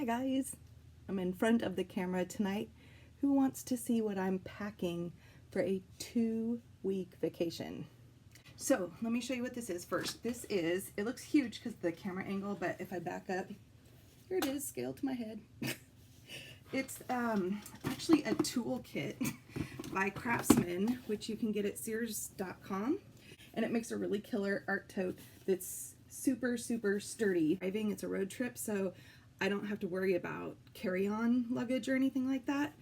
Hi guys, I'm in front of the camera tonight. Who wants to see what I'm packing for a 2-week vacation? So let me show you what this is first. It looks huge because of the camera angle, but if I back up, here it is, scaled to my head. It's actually a toolkit by Craftsman, which you can get at Sears.com, and it makes a really killer art tote that's super sturdy. It's a road trip, so I don't have to worry about carry-on luggage or anything like that.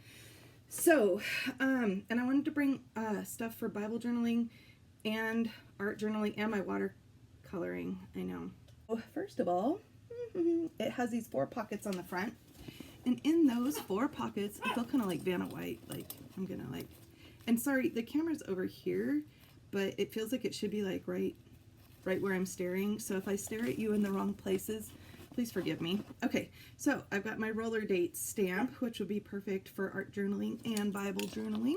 So, and I wanted to bring stuff for Bible journaling and art journaling and my watercoloring. I know. Well, first of all, it has these 4 pockets on the front. And in those 4 pockets, I feel kind of like Vanna White. Like, I'm gonna like, and sorry, the camera's over here, but it feels like it should be like right where I'm staring. So if I stare at you in the wrong places, please forgive me. Okay, so I've got my roller date stamp, which would be perfect for art journaling and Bible journaling.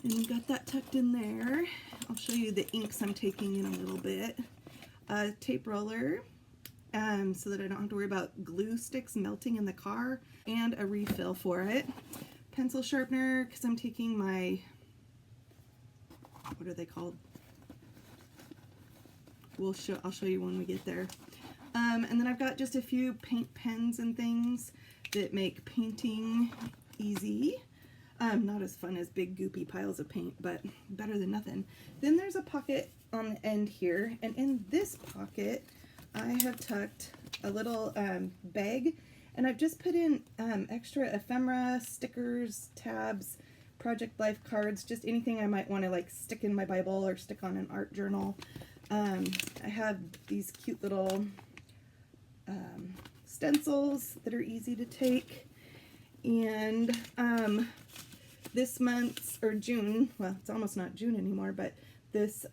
And you've got that tucked in there. I'll show you the inks I'm taking in a little bit. A tape roller, so that I don't have to worry about glue sticks melting in the car, and a refill for it. Pencil sharpener, because I'm taking my, what are they called? I'll show you when we get there. And then I've got just a few paint pens and things that make painting easy. Not as fun as big goopy piles of paint, but better than nothing. Then there's a pocket on the end here, and in this pocket I have tucked a little bag, and I've just put in extra ephemera, stickers, tabs, project life cards, just anything I might want to like stick in my Bible or stick on an art journal. I have these cute little stencils that are easy to take, and this month's, or June, well, it's almost not June anymore, but this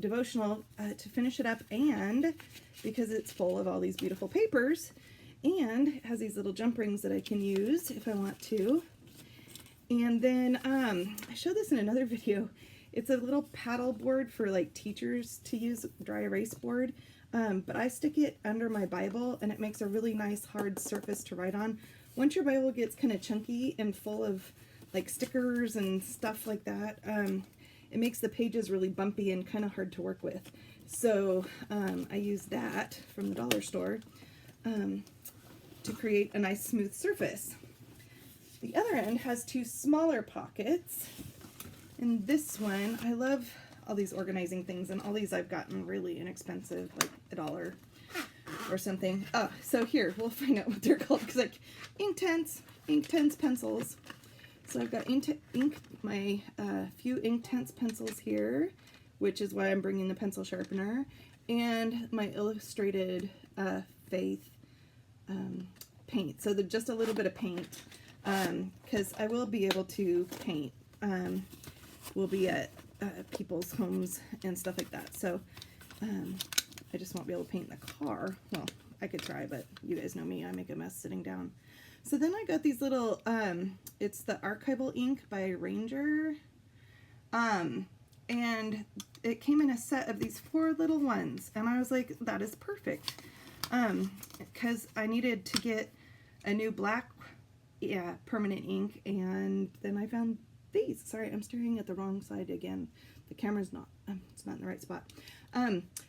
devotional to finish it up, and because it's full of all these beautiful papers, and it has these little jump rings that I can use if I want to. And then I showed this in another video. It's a little paddle board for like teachers to use, dry erase board, but I stick it under my Bible, and it makes a really nice hard surface to write on. Once your Bible gets kind of chunky and full of like stickers and stuff like that, it makes the pages really bumpy and kind of hard to work with. So I use that from the dollar store to create a nice smooth surface. The other end has 2 smaller pockets. And this one, I love all these organizing things, and all these I've gotten really inexpensive, like $1 or something. Oh, so here, we'll find out what they're called, because like Inktense pencils. So I've got my few Inktense pencils here, which is why I'm bringing the pencil sharpener, and my illustrated Faith paint. So just a little bit of paint, because I will be able to paint. We'll be at people's homes and stuff like that. So I just won't be able to paint in the car. Well, I could try, but you guys know me, I make a mess sitting down. So then I got these little, it's the Archival ink by Ranger, and it came in a set of these 4 little ones, and I was like, that is perfect, because I needed to get a new black permanent ink, and then I found these. Sorry, I'm staring at the wrong side again. The camera's not, it's not in the right spot.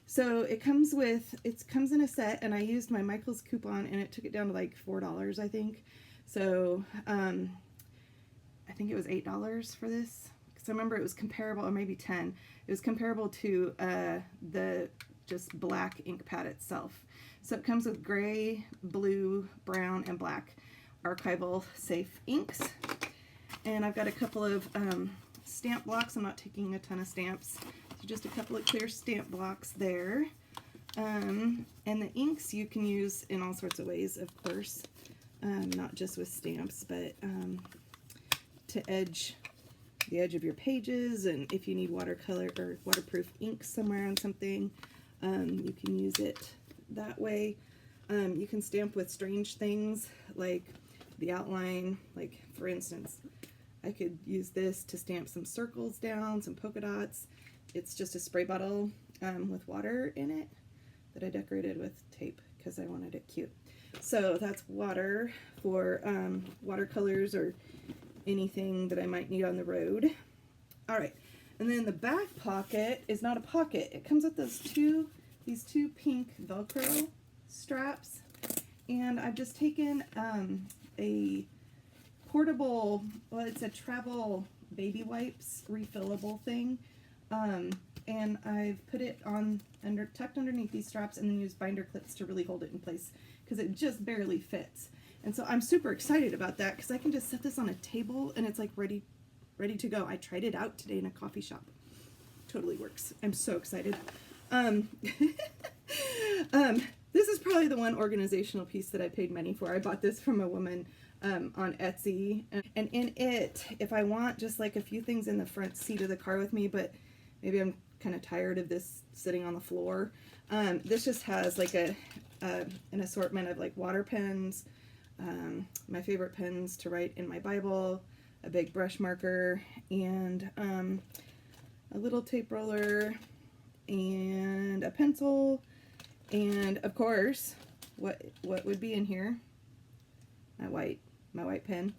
So it comes in a set, and I used my Michael's coupon, and it took it down to like $4, I think. So I think it was $8 for this, because I remember it was comparable, or maybe 10. It was comparable to the just black ink pad itself. So it comes with gray, blue, brown, and black archival safe inks. And I've got a couple of stamp blocks. I'm not taking a ton of stamps. So just a couple of clear stamp blocks there. And the inks you can use in all sorts of ways, of course. Not just with stamps, but to edge the edge of your pages, and if you need watercolor or waterproof ink somewhere on something, you can use it that way. You can stamp with strange things like the outline, like for instance, I could use this to stamp some circles down, some polka dots. It's just a spray bottle with water in it. that I decorated with tape because I wanted it cute. So that's water for watercolors or anything that I might need on the road. All right, and then the back pocket is not a pocket. It comes with these two pink Velcro straps, and I've just taken a portable, well, it's a travel baby wipes refillable thing, and I've put it on tucked underneath these straps, and then used binder clips to really hold it in place because it just barely fits. And so I'm super excited about that because I can just set this on a table and it's like ready to go. I tried it out today in a coffee shop. Totally works. I'm so excited. This is probably the one organizational piece that I paid money for. I bought this from a woman on Etsy, and in it, if I want just like a few things in the front seat of the car with me, but maybe I'm kind of tired of this sitting on the floor, this just has like an assortment of like water pens, my favorite pens to write in my Bible, a big brush marker, and a little tape roller, and a pencil, and of course, what would be in here? My white pen.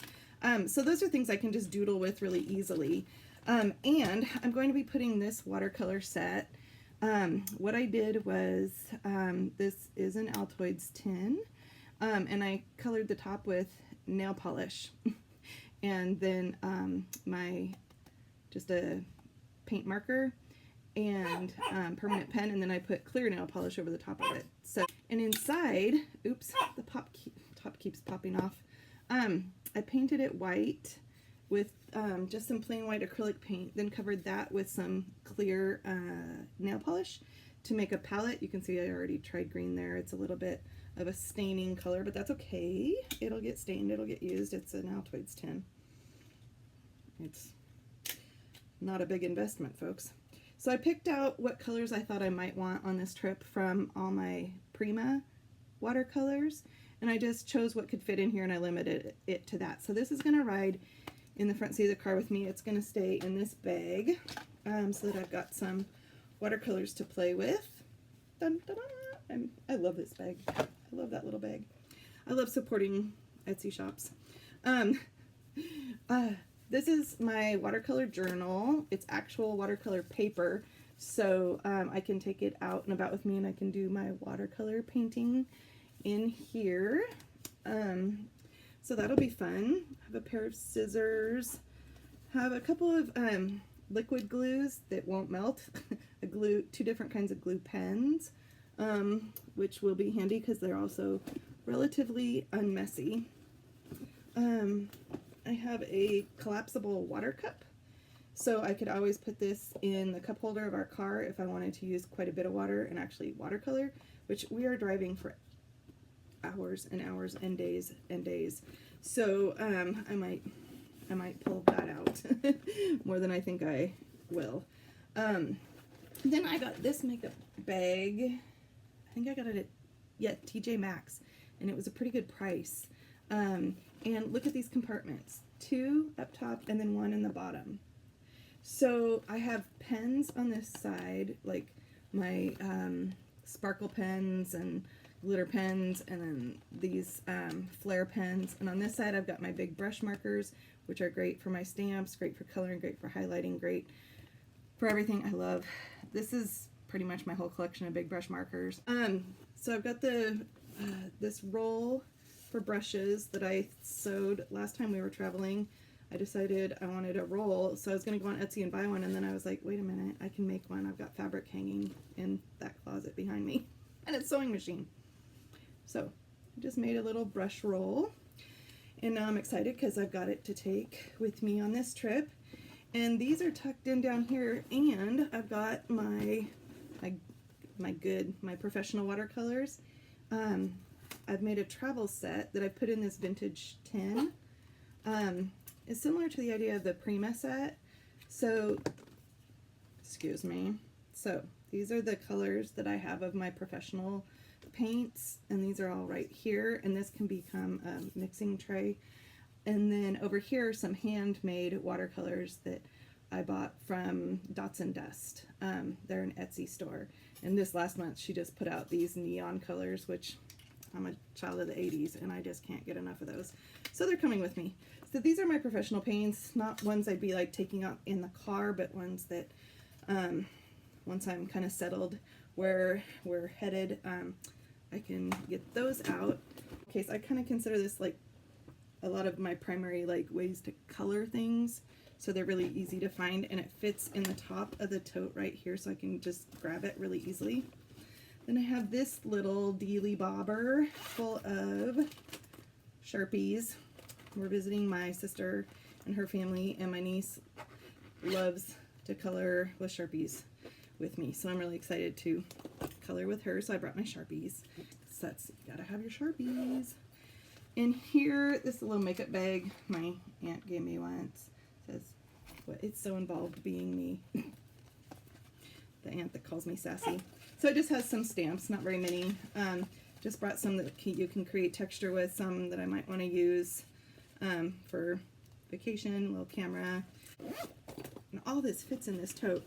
So those are things I can just doodle with really easily. And I'm going to be putting this watercolor set. What I did was, this is an Altoids tin, and I colored the top with nail polish, and then just a paint marker and permanent pen, and then I put clear nail polish over the top of it. So, and inside, oops, the top keeps popping off. I painted it white with just some plain white acrylic paint, then covered that with some clear nail polish to make a palette. You can see I already tried green there. It's a little bit of a staining color, but that's okay. It'll get stained, it'll get used. It's an Altoids tin. It's not a big investment, folks. So I picked out what colors I thought I might want on this trip from all my Prima watercolors, and I just chose what could fit in here, and I limited it to that. So this is going to ride in the front seat of the car with me. It's going to stay in this bag, so that I've got some watercolors to play with. Dun, dun, dun. I love this bag. I love that little bag. I love supporting Etsy shops. This is my watercolor journal. It's actual watercolor paper, so I can take it out and about with me, and I can do my watercolor painting in here. So that'll be fun. I have a pair of scissors. Have a couple of liquid glues that won't melt. Two different kinds of glue pens, which will be handy because they're also relatively unmessy. I have a collapsible water cup, so I could always put this in the cup holder of our car if I wanted to use quite a bit of water and actually watercolor, which we are driving for hours and hours and days and days. So I might pull that out more than I think I will. Then I got this makeup bag. I think I got it at TJ Maxx, and it was a pretty good price. And look at these compartments, 2 up top and then 1 in the bottom. So I have pens on this side, like my sparkle pens and glitter pens, and then these flare pens. And on this side I've got my big brush markers, which are great for my stamps, great for coloring, great for highlighting, great for everything I love. This is pretty much my whole collection of big brush markers. So I've got this roll for brushes that I sewed last time we were traveling. I decided I wanted a roll, so I was going to go on Etsy and buy one, and then I was like, wait a minute, I can make one. I've got fabric hanging in that closet behind me, and a sewing machine. So I just made a little brush roll, and now I'm excited because I've got it to take with me on this trip. And these are tucked in down here, and I've got my professional watercolors. I've made a travel set that I put in this vintage tin. It's similar to the idea of the Prima set. So, excuse me. So these are the colors that I have of my professional paints, and these are all right here, and this can become a mixing tray. And then over here are some handmade watercolors that I bought from Dots and Dust. They're an Etsy store. And this last month she just put out these neon colors, which I'm a child of the 80s and I just can't get enough of those. So they're coming with me. So these are my professional paints, not ones I'd be like taking out in the car, but ones that once I'm kind of settled where we're headed, I can get those out. Okay, so I kind of consider this like a lot of my primary like ways to color things. So they're really easy to find, and it fits in the top of the tote right here, so I can just grab it really easily. Then I have this little dealy bobber full of Sharpies. We're visiting my sister and her family, and my niece loves to color with Sharpies with me, so I'm really excited to color with her. So I brought my Sharpies. So that's, you gotta have your Sharpies. And here, this little makeup bag my aunt gave me once. Says, "What? It's so involved being me." The aunt that calls me sassy. So it just has some stamps, not very many. Just brought some that you can create texture with, some that I might want to use for vacation, little camera. And all this fits in this tote.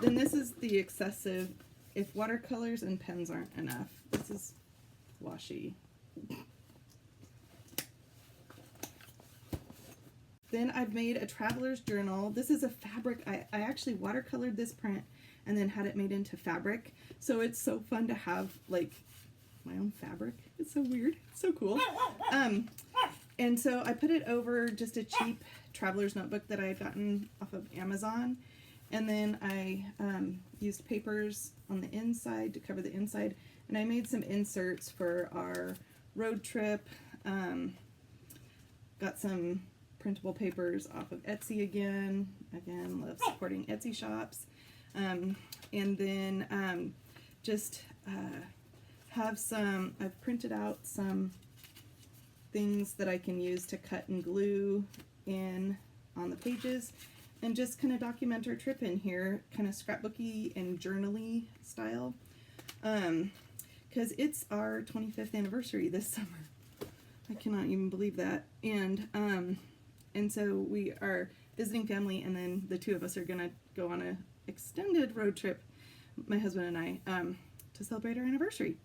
Then this is the excessive, if watercolors and pens aren't enough. This is washi. Then I've made a traveler's journal. This is a fabric. I actually watercolored this print and then had it made into fabric. So it's so fun to have like my own fabric. It's so weird. It's so cool. And so I put it over just a cheap traveler's notebook that I had gotten off of Amazon. And then I used papers on the inside to cover the inside. And I made some inserts for our road trip. Got some printable papers off of Etsy again. Again, love supporting Etsy shops. And then just have some, I've printed out some things that I can use to cut and glue in on the pages, and just kind of document our trip in here, kind of scrapbooky and journal-y style, because it's our 25th anniversary this summer. I cannot even believe that. And so we are visiting family, and then the two of us are gonna go on a extended road trip, my husband and I, to celebrate our anniversary.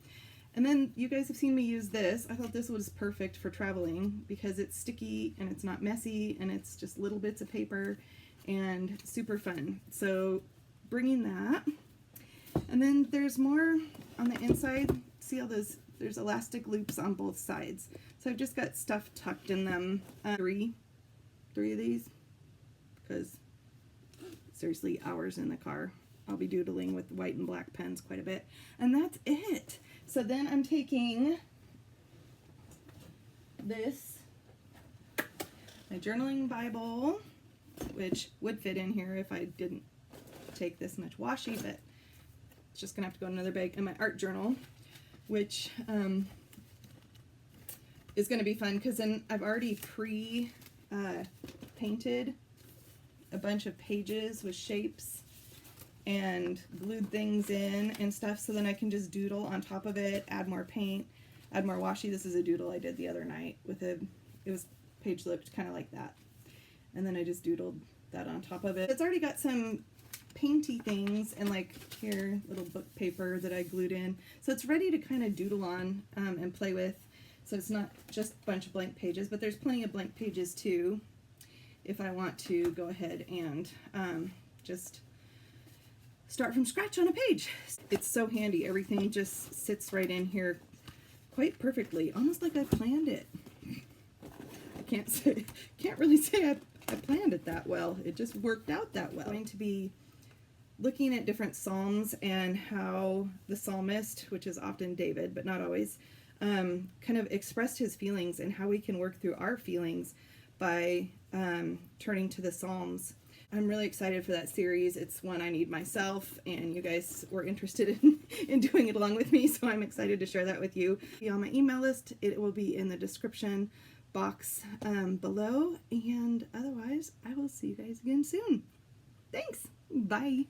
And then you guys have seen me use this. I thought this was perfect for traveling because it's sticky and it's not messy, and it's just little bits of paper and super fun. So bringing that. And then there's more on the inside. See all those, there's elastic loops on both sides. So I've just got stuff tucked in them. Three of these, because seriously, hours in the car. I'll be doodling with white and black pens quite a bit. And that's it. So then I'm taking this, my journaling Bible, which would fit in here if I didn't take this much washi, but it's just gonna have to go in another bag, and my art journal, which is gonna be fun because then I've already painted a bunch of pages with shapes and glued things in and stuff, so then I can just doodle on top of it, add more paint, add more washi. This is a doodle I did the other night with it was page lipped, kind of like that. And then I just doodled that on top of it. It's already got some painty things and like here, little book paper that I glued in. So it's ready to kind of doodle on and play with. So it's not just a bunch of blank pages, but there's plenty of blank pages too if I want to go ahead and just start from scratch on a page. It's so handy. Everything just sits right in here quite perfectly, almost like I planned it. I can't really say I planned it that well. It just worked out that well. I'm going to be looking at different psalms and how the psalmist, which is often David, but not always, kind of expressed his feelings, and how we can work through our feelings by turning to the Psalms. I'm really excited for that series. It's one I need myself, and you guys were interested in doing it along with me, so I'm excited to share that with you. Be on my email list. It will be in the description box below, and otherwise I will see you guys again soon. Thanks. Bye.